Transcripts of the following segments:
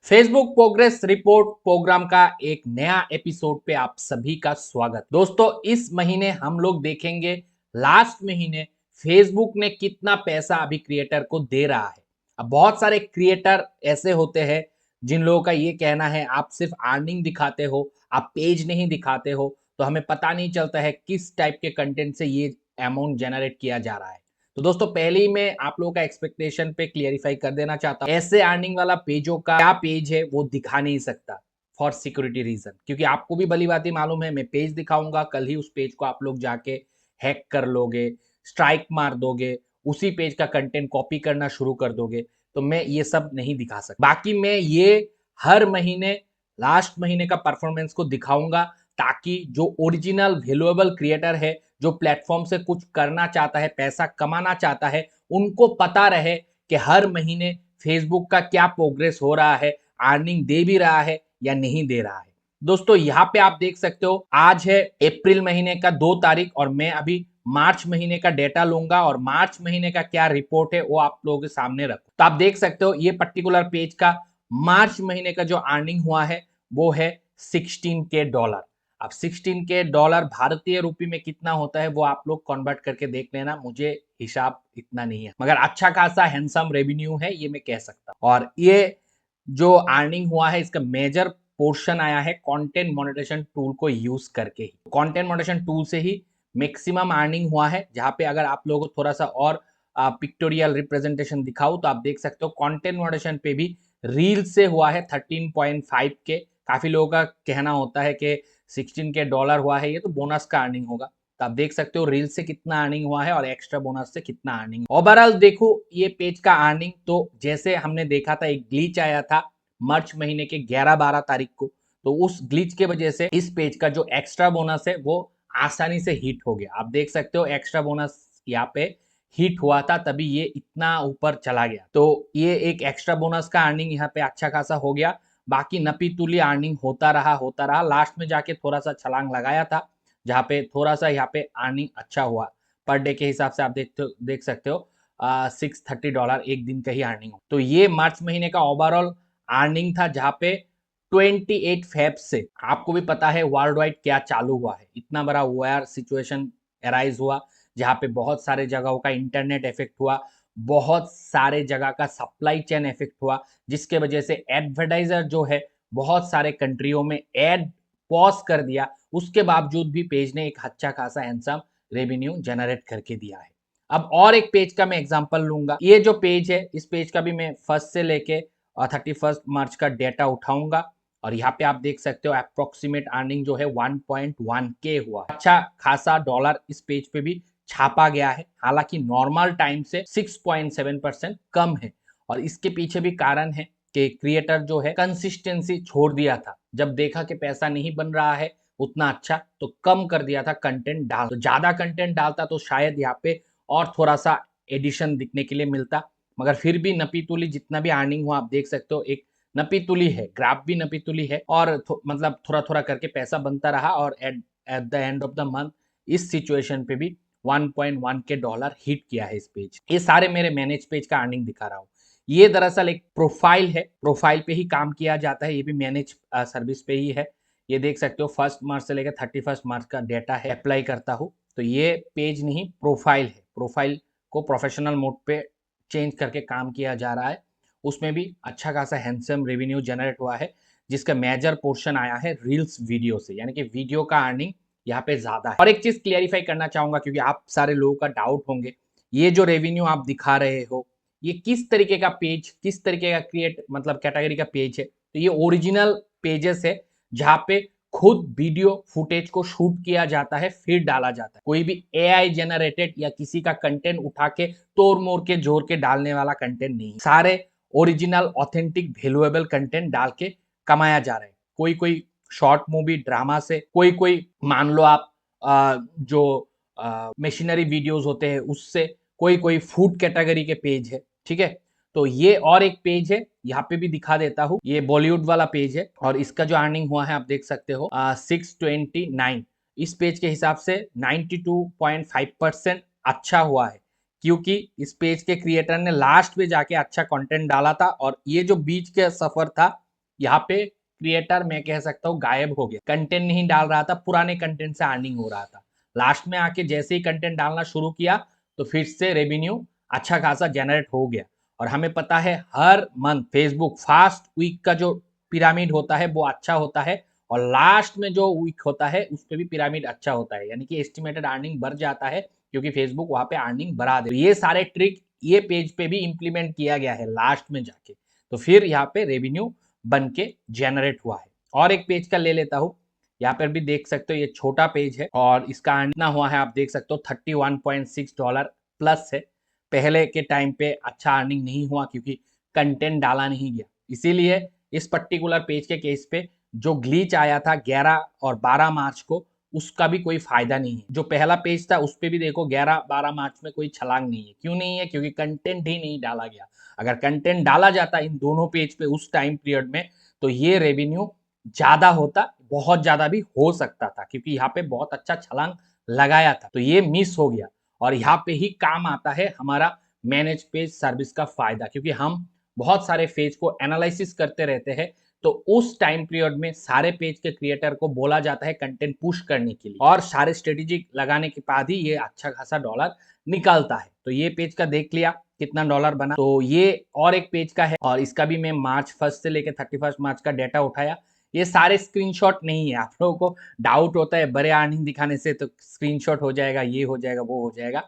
Facebook progress report programme का एक नया एपिसोड पे आप सभी का स्वागत। दोस्तों, इस महीने हम लोग देखेंगे लास्ट महीने फेसबुक ने कितना पैसा अभी क्रिएटर को दे रहा है। अब बहुत सारे क्रिएटर ऐसे होते हैं जिन लोगों का ये कहना है आप सिर्फ अर्निंग दिखाते हो, आप पेज नहीं दिखाते हो, तो हमें पता नहीं चलता है किस टाइप के कंटेंट से ये अमाउंट जनरेट किया जा रहा है। तो दोस्तों, पहले ही मैं आप लोगों का एक्सपेक्टेशन पे क्लियरिफाई कर देना चाहता हूँ, ऐसे अर्निंग वाला पेजों का क्या पेज है वो दिखा नहीं सकता फॉर सिक्योरिटी रीजन, क्योंकि आपको भी भली बात ही मालूम है मैं पेज दिखाऊंगा, कल ही उस पेज को आप लोग जाके हैक कर लोगे, स्ट्राइक मार दोगे, उसी पेज का कंटेंट कॉपी करना शुरू कर दोगे। तो मैं ये सब नहीं दिखा सकता। बाकी मैं ये हर महीने लास्ट महीने का परफॉर्मेंस को दिखाऊंगा, ताकि जो ओरिजिनल वैल्यूएबल क्रिएटर है, जो प्लेटफॉर्म से कुछ करना चाहता है, पैसा कमाना चाहता है, उनको पता रहे कि हर महीने फेसबुक का क्या प्रोग्रेस हो रहा है, अर्निंग दे भी रहा है या नहीं दे रहा है। दोस्तों, यहाँ पे आप देख सकते हो आज है अप्रैल महीने का 2 तारीख और मैं अभी मार्च महीने का डेटा लूंगा और मार्च महीने का क्या रिपोर्ट है वो आप लोगों के सामने रखो। तो आप देख सकते हो ये पर्टिकुलर पेज का मार्च महीने का जो अर्निंग हुआ है वो है $16K। अब $16K भारतीय रुपये में कितना होता है वो आप लोग कन्वर्ट करके देख लेना, मुझे हिसाब इतना नहीं है, मगर अच्छा खासा हैंडसम रेवेन्यू है ये मैं कह सकता हूँ। और ये जो अर्निंग हुआ है इसका मेजर पोर्शन आया है कंटेंट मोनेटाइजेशन टूल को यूज करके ही। कंटेंट मोनेटाइजेशन टूल से ही मैक्सिमम अर्निंग हुआ है, जहां पे अगर आप लोगों को थोड़ा सा और पिक्टोरियल रिप्रेजेंटेशन दिखाऊं तो आप देख सकते हो कंटेंट मोनेटाइजेशन पे भी रील से हुआ है 13.5K। काफी लोगों का कहना होता है कि $16K हुआ है, ये तो बोनस का अर्निंग होगा। तो आप देख सकते हो रील से कितना अर्निंग हुआ है और एक्स्ट्रा बोनस से कितना अर्निंग। ओवरऑल देखो ये पेज का अर्निंग, तो जैसे हमने देखा था एक ग्लिच आया था मार्च महीने के 11-12 तारीख को, तो उस ग्लिच के वजह से इस पेज का जो एक्स्ट्रा बोनस है वो आसानी से हिट हो गया। आप देख सकते हो एक्स्ट्रा बोनस यहाँ पे हिट हुआ था, तभी ये इतना ऊपर चला गया। तो ये एक एक्स्ट्रा बोनस का अर्निंग यहाँ पे अच्छा खासा हो गया। बाकी नपी तुली अर्निंग होता रहा, लास्ट में जाके थोड़ा सा छलांग लगाया था, जहाँ पे थोड़ा सा यहाँ पे अर्निंग अच्छा हुआ। पर डे के हिसाब से आप देख सकते हो $630 एक दिन का ही अर्निंग हो। तो ये मार्च महीने का ओवरऑल अर्निंग था, जहाँ पे 28 फेब से आपको भी पता है वर्ल्ड वाइड क्या चालू हुआ है, इतना बड़ा वॉर सिचुएशन एराइज हुआ, जहाँ पे बहुत सारे जगहों का इंटरनेट इफेक्ट हुआ, बहुत सारे जगह का सप्लाई चेन इफेक्ट हुआ, जिसके वजह से एडवर्टाइजर जो है बहुत सारे कंट्रियों में एड पॉज कर दिया। उसके बावजूद भी पेज ने एक अच्छा खासा हैंडसम रेवेन्यू जनरेट करके दिया है। अब और एक पेज का मैं एग्जांपल लूंगा। ये जो पेज है इस पेज का भी मैं फर्स्ट से लेके 31 मार्च का डेटा उठाऊंगा और यहाँ पे आप देख सकते हो अप्रोक्सीमेट अर्निंग जो है 1.1K हुआ। अच्छा खासा डॉलर इस पेज पे भी छापा गया है, हालांकि नॉर्मल टाइम से 6.7% कम है। और इसके पीछे भी कारण है कि क्रिएटर जो है कंसिस्टेंसी छोड़ दिया था, जब देखा कि पैसा नहीं बन रहा है उतना अच्छा, तो कम कर दिया था कंटेंट डाल। तो ज्यादा कंटेंट डालता तो शायद यहाँ पे और थोड़ा सा एडिशन दिखने के लिए मिलता, मगर फिर भी नपी तुली जितना भी अर्निंग हुआ आप देख सकते हो एक नपी तुली है, ग्राफ भी नपी तुली है और मतलब थोड़ा थोड़ा करके पैसा बनता रहा। और at the end of the month इस सिचुएशन पे भी $1.1K हिट किया है इस पेज। ये सारे मेरे मैनेज पेज का अर्निंग दिखा रहा हूँ। ये दरअसल एक प्रोफाइल है, प्रोफाइल पे ही काम किया जाता है, ये भी मैनेज सर्विस पे ही है। ये देख सकते हो 1 मार्च से लेकर 31 मार्च का डेटा है, अप्लाई करता हूँ तो ये पेज नहीं प्रोफाइल है। प्रोफाइल को प्रोफेशनल मोड पे चेंज करके काम किया जा रहा है, उसमें भी अच्छा खासा हैंडसम रेवेन्यू जनरेट हुआ है, जिसका मेजर पोर्शन आया है रील्स वीडियो से, यानी कि वीडियो का अर्निंग यहाँ पे ज्यादा है। और एक चीज क्लियरिफाई करना चाहूंगा, क्योंकि आप सारे लोगों का डाउट होंगे, ये जो रेवेन्यू आप दिखा रहे हो ये किस तरीके का पेज, किस तरीके का क्रिएट मतलब कैटेगरी का पेज है। तो ये ओरिजिनल पेजेस है, जहाँ पे खुद वीडियो फुटेज को शूट किया जाता है फिर डाला जाता है। कोई भी एआई जनरेटेड या किसी का कंटेंट उठा के तोड़ मोड़ के जोड़ के डालने वाला कंटेंट नहीं, सारे ओरिजिनल ऑथेंटिक वैल्यूएबल कंटेंट डाल के कमाया जा रहा है। कोई कोई शॉर्ट मूवी ड्रामा से, कोई कोई मान लो आप जो मशीनरी वीडियोस होते हैं उससे, कोई कोई फूड कैटेगरी के पेज है, ठीक है। तो ये और एक पेज है, यहाँ पे भी दिखा देता हूँ, ये बॉलीवुड वाला पेज है और इसका जो अर्निंग हुआ है आप देख सकते हो 629। इस पेज के हिसाब से 92.5% अच्छा हुआ है, क्योंकि इस पेज के क्रिएटर ने लास्ट में जाके अच्छा कंटेंट डाला था और ये जो बीच के सफर था यहाँ पे क्रिएटर मैं कह सकता हूँ गायब हो गया, कंटेंट नहीं डाल रहा था, पुराने कंटेंट से अर्निंग हो रहा था। लास्ट में आके जैसे ही कंटेंट डालना शुरू किया तो फिर से रेवेन्यू अच्छा खासा जनरेट हो गया। और हमें पता है हर मंथ फेसबुक फास्ट वीक का जो पिरामिड होता है वो अच्छा होता है, और लास्ट में जो वीक होता है उस पे भी पिरामिड अच्छा होता है, यानी कि एस्टिमेटेड अर्निंग बढ़ जाता है क्योंकि फेसबुक वहां पे अर्निंग बढ़ा दे। ये सारे ट्रिक ये पेज पे भी इंप्लीमेंट किया गया है लास्ट में जाके, तो फिर यहाँ पे रेवेन्यू बन के जनरेट हुआ है। और एक पेज का ले लेता हूँ, यहाँ पर भी देख सकते हो ये छोटा पेज है और इसका कितना हुआ है आप देख सकते हो $31.6 प्लस है। पहले के टाइम पे अच्छा अर्निंग नहीं हुआ क्योंकि कंटेंट डाला नहीं गया, इसीलिए इस पर्टिकुलर पेज के केस पे जो ग्लिच आया था 11 और 12 मार्च को उसका भी कोई फायदा नहीं है। जो पहला पेज था उस पे भी देखो 11-12 मार्च में कोई छलांग नहीं है। क्यों नहीं है? क्योंकि कंटेंट ही नहीं डाला गया। अगर कंटेंट डाला जाता इन दोनों पेज पे उस टाइम पीरियड में तो ये रेवेन्यू ज्यादा होता, बहुत ज्यादा भी हो सकता था, क्योंकि यहाँ पे बहुत अच्छा छलांग लगाया था, तो ये मिस हो गया। और यहाँ पे ही काम आता है हमारा मैनेज पेज सर्विस का फायदा, क्योंकि हम बहुत सारे पेज को एनालिसिस करते रहते हैं, तो उस टाइम पीरियड में सारे पेज के क्रिएटर को बोला जाता है कंटेंट पुश करने के लिए, और सारे स्ट्रेटेजी लगाने के बाद ही ये अच्छा खासा डॉलर निकालता है। तो ये पेज का देख लिया कितना डॉलर बना। तो ये और एक पेज का है, और इसका भी मैं मार्च 1 से लेकर 31 मार्च का डेटा उठाया। ये सारे स्क्रीनशॉट नहीं है, आप लोगों को डाउट होता है बड़े अर्निंग दिखाने से तो स्क्रीनशॉट हो जाएगा, ये हो जाएगा, वो हो जाएगा,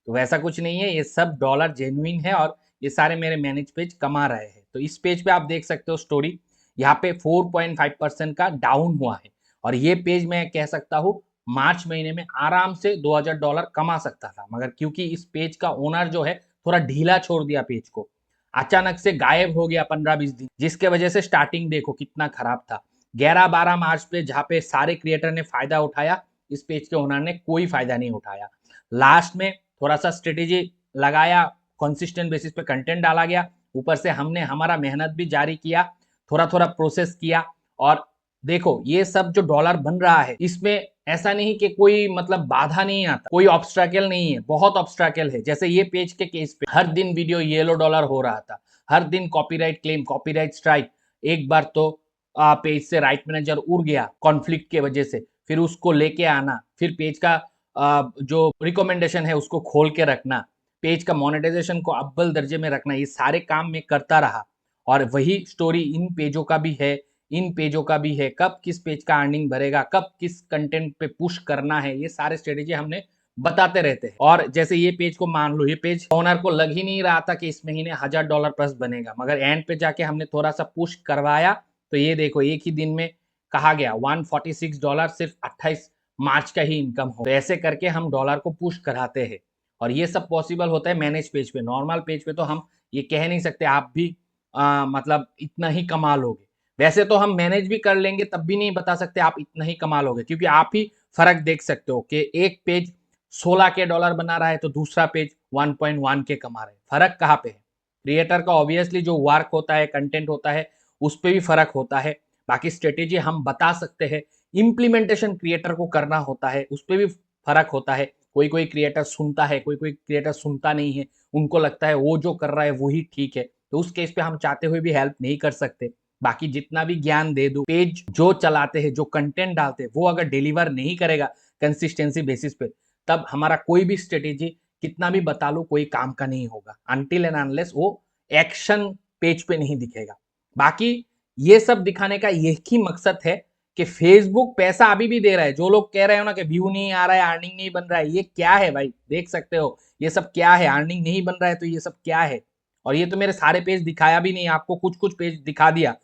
तो वैसा कुछ नहीं है। ये सब डॉलर जेन्युइन है और ये सारे मेरे मैनेज पेज कमा रहे हैं। तो इस पेज पे आप देख सकते हो स्टोरी, यहाँ पे 4.5% का डाउन हुआ है, और ये पेज मैं कह सकता हूँ मार्च महीने में आराम से $2000 कमा सकता था, मगर क्योंकि इस पेज का ओनर जो है थोड़ा ढीला छोड़ दिया पेज को, अचानक से गायब हो गया 15-20 दिन, जिसके वजह से स्टार्टिंग देखो कितना खराब था। 11-12 मार्च पे जहाँ पे सारे क्रिएटर ने फायदा उठाया, इस पेज के ओनर ने कोई फायदा नहीं उठाया। लास्ट में थोड़ा सा स्ट्रेटेजी लगाया, कंसिस्टेंट बेसिस पे कंटेंट डाला गया, ऊपर से हमने हमारा मेहनत भी जारी किया, थोड़ा थोड़ा प्रोसेस किया, और देखो ये सब जो डॉलर बन रहा है इसमें ऐसा नहीं कि कोई मतलब बाधा नहीं आता, कोई ऑब्स्ट्रैकल नहीं है, बहुत ऑब्स्ट्रैकल है। जैसे ये पेज के केस पे हर दिन वीडियो येलो डॉलर हो रहा था, हर दिन कॉपीराइट क्लेम, कॉपीराइट स्ट्राइक, एक बार तो पेज से राइट मैनेजर उड़ गया कॉन्फ्लिक्ट के वजह से, फिर उसको लेके आना, फिर पेज का जो रिकमेंडेशन है उसको खोल के रखना, पेज का मोनेटाइजेशन को अव्वल दर्जे में रखना, ये सारे काम मैं करता रहा। और वही स्टोरी इन पेजों का भी है, इन पेजों का भी है, कब किस पेज का अर्निंग भरेगा, कब किस कंटेंट पे पुश करना है, ये सारे स्ट्रेटेजी हमने बताते रहते हैं। और जैसे ये पेज को मान लो, ये पेज ओनर को लग ही नहीं रहा था कि इस महीने $1000 प्लस बनेगा, मगर एंड पे जाके हमने थोड़ा सा पुश करवाया, तो ये देखो एक ही दिन में कहा गया $146 सिर्फ 28 मार्च का ही इनकम हो। तो ऐसे करके हम डॉलर को पुश कराते हैं, और ये सब पॉसिबल होता है मैनेज पेज पे। नॉर्मल पेज पे तो हम ये कह नहीं सकते आप भी मतलब इतना ही कमा लोगे। वैसे तो हम मैनेज भी कर लेंगे तब भी नहीं बता सकते आप इतना ही कमा लोगे, क्योंकि आप ही फर्क देख सकते हो कि एक पेज 16 के डॉलर बना रहा है तो दूसरा पेज 1.1 के कमा रहे हैं। फर्क कहाँ पे है? क्रिएटर का ऑब्वियसली जो वर्क होता है, कंटेंट होता है, उस पर भी फर्क होता है। बाकी स्ट्रेटेजी हम बता सकते हैं, इम्प्लीमेंटेशन क्रिएटर को करना होता है, उस पर भी फर्क होता है। कोई कोई क्रिएटर सुनता है, कोई कोई क्रिएटर सुनता नहीं है, उनको लगता है वो जो कर रहा है वही ठीक है, तो उस केस पे हम चाहते हुए भी हेल्प नहीं कर सकते। बाकी जितना भी ज्ञान दे दो, पेज जो चलाते हैं, जो कंटेंट डालते हैं, वो अगर डिलीवर नहीं करेगा कंसिस्टेंसी बेसिस पे, तब हमारा कोई भी स्ट्रेटेजी कितना भी बता लो कोई काम का नहीं होगा, अनटिल एंड अनलेस वो एक्शन पेज पे नहीं दिखेगा। बाकी ये सब दिखाने का एक ही मकसद है कि फेसबुक पैसा अभी भी दे रहा है। जो लोग कह रहे हो ना कि व्यू नहीं आ रहा है, अर्निंग नहीं बन रहा है, ये क्या है भाई? देख सकते हो ये सब क्या है, अर्निंग नहीं बन रहा है तो ये सब क्या है? और ये तो मेरे सारे पेज दिखाया भी नहीं, आपको कुछ कुछ पेज दिखा दिया,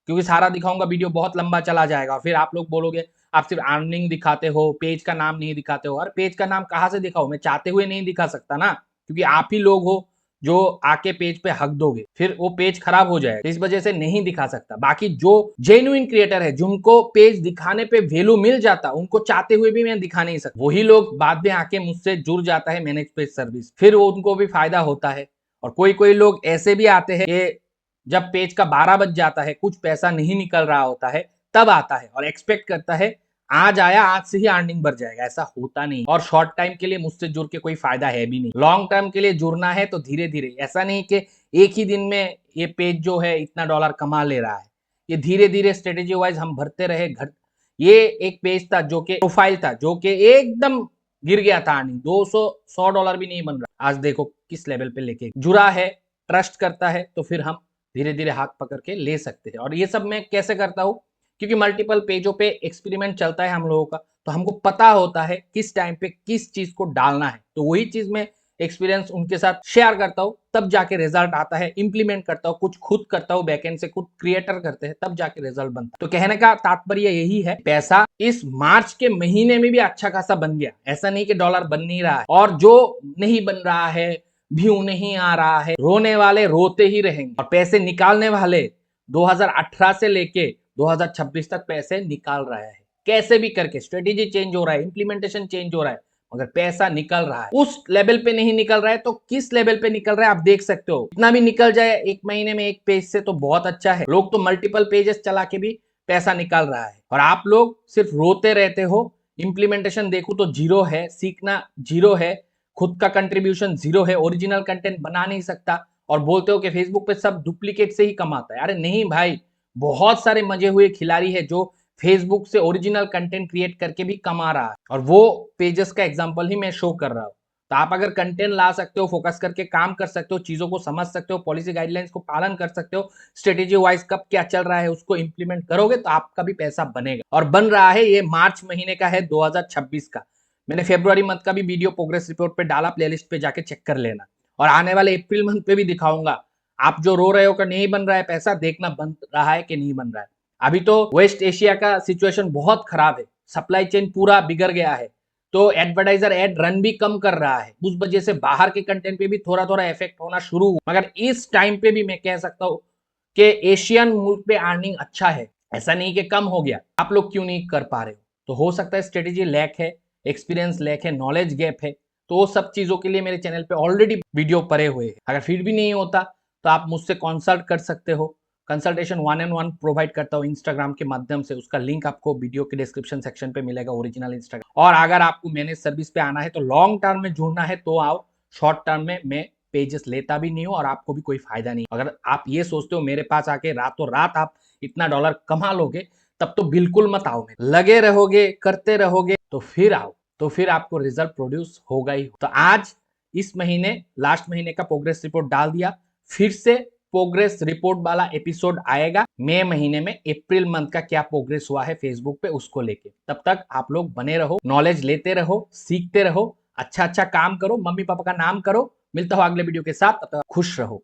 क्योंकि सारा दिखाऊंगा वीडियो बहुत लंबा चला जाएगा, फिर आप लोग बोलोगे आप सिर्फ अर्निंग दिखाते हो, पेज का नाम नहीं दिखाते हो। और पेज का नाम कहाँ से दिखाओ? मैं चाहते हुए नहीं दिखा सकता ना, क्योंकि आप ही लोग हो जो आके पेज पे हक दोगे, फिर वो पेज खराब हो जाएगा, इस वजह से नहीं दिखा सकता। बाकी जो जेन्युइन क्रिएटर है, जिनको पेज दिखाने पे वैल्यू मिल जाता, उनको चाहते हुए भी मैं दिखा नहीं सकता, वही लोग बाद में आके मुझसे जुड़ जाता है मैनेज पेज सर्विस, फिर उनको भी फायदा होता है। और कोई कोई लोग ऐसे भी आते हैं कि जब पेज का 12 बज जाता है, कुछ पैसा नहीं निकल रहा होता है, तब आता है और एक्सपेक्ट करता है आज आया, आज से ही अर्निंग बढ़ जाएगा। ऐसा होता नहीं, और शॉर्ट टाइम के लिए मुझसे जुड़ के कोई फायदा है भी नहीं। लॉन्ग टर्म के लिए जुड़ना है तो धीरे धीरे, ऐसा नहीं कि एक ही दिन में ये पेज जो है इतना डॉलर कमा ले रहा है। ये धीरे धीरे स्ट्रेटेजी वाइज हम भरते रहे। ये एक पेज था जो कि प्रोफाइल था जो कि एकदम गिर गया था, अर्निंग $200 भी नहीं बन रहा। आज देखो किस लेवल पे लेके जुड़ा है, ट्रस्ट करता है, तो फिर हम धीरे धीरे हाथ पकड़ के ले सकते हैं। और ये सब मैं कैसे करता हूँ, क्योंकि मल्टीपल पेजों पे एक्सपेरिमेंट चलता है हम लोगों का, तो हमको पता होता है किस टाइम पे किस चीज को डालना है। तो वही चीज मैं एक्सपीरियंस उनके साथ शेयर करता हूँ, तब जाके रिजल्ट आता है। इंप्लीमेंट करता हूँ, कुछ खुद करता हूँ, बैकएंड से खुद क्रिएटर करते हैं, तब जाके रिजल्ट बनता है। तो कहने का तात्पर्य यही है, पैसा इस मार्च के महीने में भी अच्छा खासा बन गया। ऐसा नहीं कि डॉलर बन नहीं रहा है, और जो नहीं बन रहा है, व्यू नहीं आ रहा है, रोने वाले रोते ही रहेंगे, और पैसे निकालने वाले 2018 से लेके 2026 तक पैसे निकाल रहा है। कैसे भी करके स्ट्रेटेजी चेंज हो रहा है, इंप्लीमेंटेशन चेंज हो रहा है, मगर पैसा निकल रहा है। उस लेवल पे नहीं निकल रहा है तो किस लेवल पे निकल रहा है आप देख सकते हो। इतना भी निकल जाए एक महीने में एक पेज से तो बहुत अच्छा है। लोग तो मल्टीपल पेजेस चला के भी पैसा निकाल रहा है, और आप लोग सिर्फ रोते रहते हो। इंप्लीमेंटेशन देखो तो जीरो है, सीखना जीरो है, खुद का कंट्रीब्यूशन जीरो है, ओरिजिनल कंटेंट बना नहीं सकता, और बोलते हो कि फेसबुक पे सब डुप्लीकेट से ही कमाता है। अरे नहीं भाई, बहुत सारे मजे हुए खिलाड़ी है जो फेसबुक से ओरिजिनल कंटेंट क्रिएट करके भी कमा रहा है, और वो पेजेस का एग्जांपल ही मैं शो कर रहा हूँ। तो आप अगर कंटेंट ला सकते हो, फोकस करके काम कर सकते हो, चीजों को समझ सकते हो, पॉलिसी गाइडलाइंस को पालन कर सकते हो, स्ट्रेटेजी वाइज कब क्या चल रहा है उसको इंप्लीमेंट करोगे, तो आपका भी पैसा बनेगा। और बन रहा है। ये मार्च महीने का है 2026 का। मैंने फेब्रुआरी मंथ का भी वीडियो प्रोग्रेस रिपोर्ट पे डाला, प्लेलिस्ट पे जाके चेक कर लेना। और आने वाले अप्रैल मंथ पे भी दिखाऊंगा। आप जो रो रहे हो कि नहीं बन रहा है पैसा, देखना बन रहा है कि नहीं बन रहा है। अभी तो वेस्ट एशिया का सिचुएशन बहुत खराब है, सप्लाई चेन पूरा बिगड़ गया है, तो एडवर्टाइजर एड रन भी कम कर रहा है। उस वजह से बाहर के कंटेंट पे भी थोड़ा थोड़ा इफेक्ट होना शुरू हुआ। मगर इस टाइम पे भी मैं कह सकता हूँ कि एशियन मुल्क पे अर्निंग अच्छा है, ऐसा नहीं कि कम हो गया। आप लोग क्यों नहीं कर पा रहे हो? तो हो सकता है स्ट्रेटेजी लैक है, एक्सपीरियंस लैक है, नॉलेज गैप है। तो वो सब चीजों के लिए मेरे चैनल पे ऑलरेडी वीडियो पड़े हुए हैं। अगर फिर भी नहीं होता तो आप मुझसे कंसल्ट कर सकते हो। कंसल्टेशन 1-on-1 प्रोवाइड करता हूँ इंस्टाग्राम के माध्यम से। उसका लिंक आपको वीडियो के डिस्क्रिप्शन सेक्शन पे मिलेगा, ओरिजिनल इंस्टाग्राम। और अगर आपको मैनेज सर्विस पे आना है, तो लॉन्ग टर्म में जुड़ना है तो आओ। शॉर्ट टर्म में मैं पेजेस लेता भी नहीं हूँ, और आपको भी कोई फायदा नहीं। अगर आप ये सोचते हो मेरे पास आके रातों रात आप इतना डॉलर कमा लोगे, तब तो बिल्कुल मत आओ। लगे रहोगे, करते रहोगे, तो फिर आओ, तो फिर आपको रिजल्ट प्रोड्यूस होगा ही। तो आज इस महीने लास्ट महीने का प्रोग्रेस रिपोर्ट डाल दिया। फिर से प्रोग्रेस रिपोर्ट वाला एपिसोड आएगा मई महीने में। अप्रैल मंथ का क्या प्रोग्रेस हुआ है फेसबुक पे उसको लेके। तब तक आप लोग बने रहो, नॉलेज लेते रहो, सीखते रहो, अच्छा अच्छा काम करो, मम्मी पापा का नाम करो। मिलता हूं अगले वीडियो के साथ, तब तक खुश रहो।